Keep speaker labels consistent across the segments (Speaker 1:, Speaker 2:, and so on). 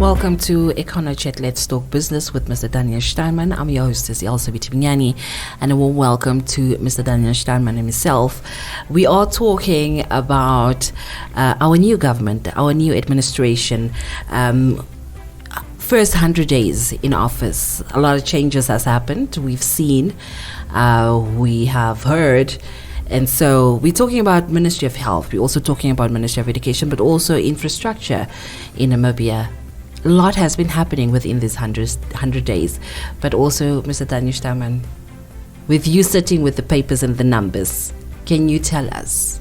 Speaker 1: welcome to EconoChat Let's Talk Business with Mr. Daniel Steinman. I'm your hostess, Elsa Vitimiani, and a warm welcome to Mr. Daniel Steinman himself. We are talking about our new government, our new administration. First 100 days in office, a lot of changes has happened. We've seen, we have heard. And so we're talking about Ministry of Health. We're also talking about Ministry of Education, but also infrastructure in Namibia. A lot has been happening within these 100 days. But also, Mr. Daniel Steinman, with you sitting with the papers and the numbers, can you tell us?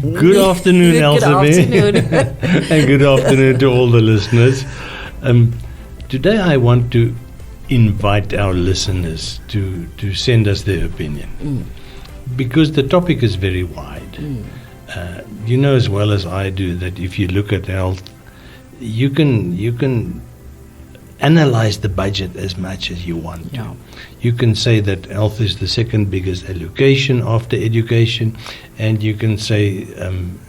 Speaker 2: Good afternoon, Elsa.
Speaker 1: Good afternoon.
Speaker 2: And good afternoon to all the listeners. Today I want to invite our listeners to send us their opinion, because the topic is very wide. You know as well as I do that if you look at health, you can analyze the budget as much as you want to.
Speaker 1: Yeah.
Speaker 2: You can say that health is the second biggest allocation after education, and you can say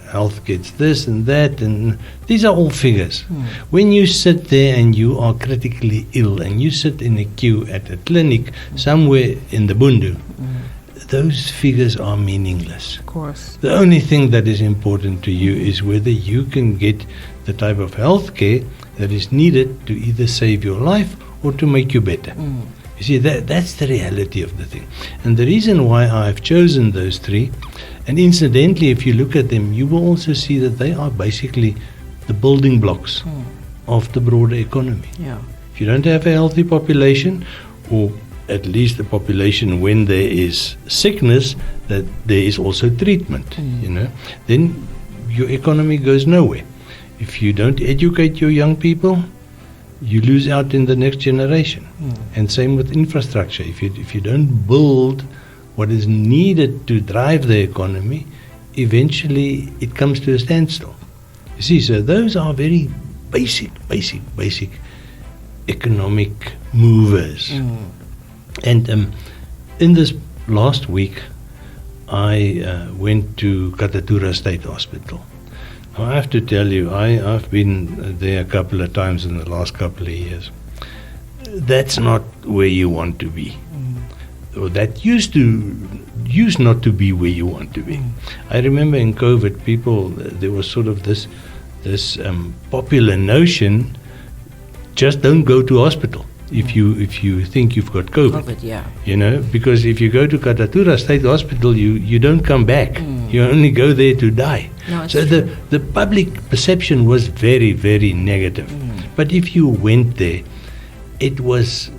Speaker 2: health gets this and that, and these are all figures. When you sit there and you are critically ill and you sit in a queue at a clinic somewhere in the Bundu, those figures are meaningless.
Speaker 1: Of course.
Speaker 2: The only thing that is important to you is whether you can get the type of health care that is needed to either save your life or to make you better. You see, that's the reality of the thing. And the reason why I've chosen those three, and incidentally, if you look at them, you will also see that they are basically the building blocks of the broader economy.
Speaker 1: Yeah.
Speaker 2: If you don't have a healthy population, or at least a population when there is sickness, that there is also treatment, then your economy goes nowhere. If you don't educate your young people, you lose out in the next generation. And same with infrastructure. If you don't build what is needed to drive the economy, eventually it comes to a standstill. You see, so those are very basic economic movers. And in this last week, I went to Katatura State Hospital. Now, I have to tell you, I've been there a couple of times in the last couple of years. That's not where you want to be. Or that used not to be where you want to be. I remember in COVID, there was sort of this popular notion: just don't go to hospital if you think you've got COVID.
Speaker 1: Yeah.
Speaker 2: Because if you go to Katatura State Hospital, you don't come back. You only go there to die.
Speaker 1: No,
Speaker 2: so the public perception was very, very negative. But if you went there, it was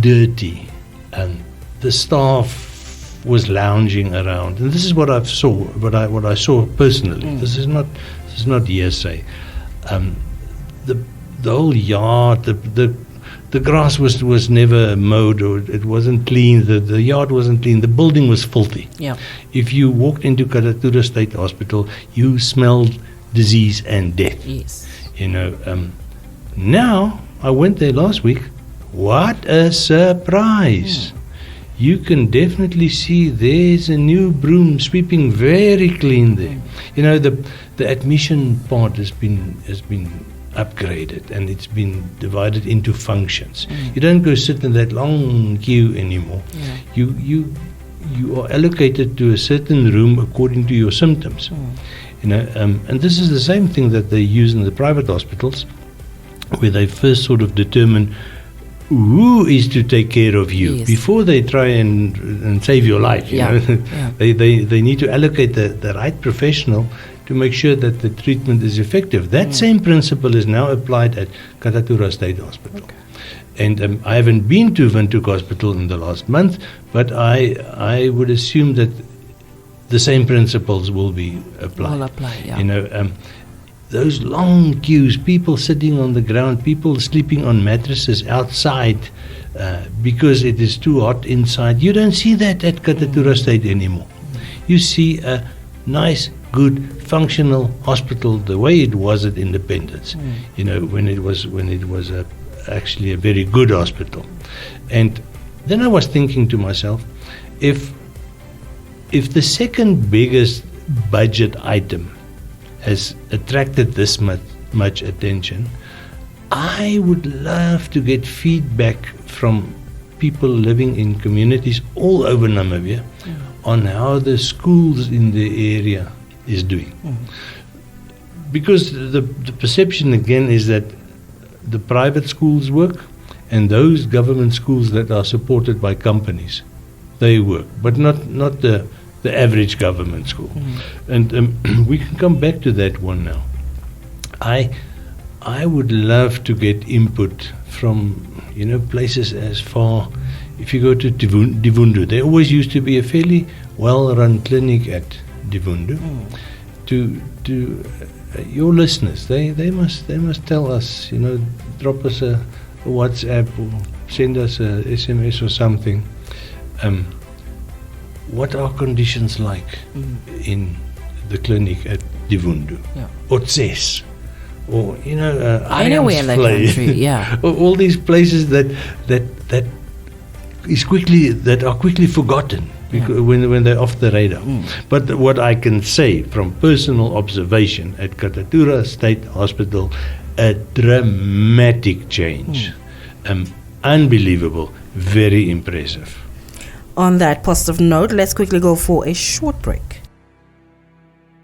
Speaker 2: dirty, and the staff was lounging around. And this is what I saw personally. This is not hearsay. The whole yard, the grass was never mowed, or it wasn't clean. The yard wasn't clean. The building was filthy.
Speaker 1: Yeah.
Speaker 2: If you walked into Katatura State Hospital, you smelled disease and death.
Speaker 1: Yes.
Speaker 2: Now, I went there last week. What a surprise. You can definitely see there's a new broom sweeping very clean there. The admission part has been upgraded, and it's been divided into functions. You don't go sit in that long queue anymore. You are allocated to a certain room according to your symptoms. And this is the same thing that they use in the private hospitals, where they first sort of determine who is to take care of you before they try and save your life. They need to allocate the right professional to make sure that the treatment is effective. That same principle is now applied at Katatura State Hospital. Okay. And I haven't been to Windhoek Hospital in the last month, but I would assume that the same principles will be applied.
Speaker 1: Will apply, yeah.
Speaker 2: Those long queues, people sitting on the ground, people sleeping on mattresses outside because it is too hot inside. You don't see that at Katatura State anymore. You see a nice, good, functional hospital the way it was at Independence. When it was actually a very good hospital. And then I was thinking to myself, if the second biggest budget item has attracted this much attention. I would love to get feedback from people living in communities all over Namibia on how the schools in the area is doing. Because the perception again is that the private schools work and those government schools that are supported by companies, they work, but not the average government school. And we can come back to that one now. I would love to get input from places as far. If you go to Divundu, there always used to be a fairly well-run clinic at Divundu. To your listeners, they must tell us. Drop us a WhatsApp or send us a SMS or something. What are conditions like in the clinic at Divundu? Or Tses? Or
Speaker 1: anywhere in the country, yeah.
Speaker 2: All these places that are quickly forgotten because when they're off the radar. But what I can say from personal observation at Katatura State Hospital, a dramatic change, unbelievable, very impressive.
Speaker 3: On that positive note, let's quickly go for a short break.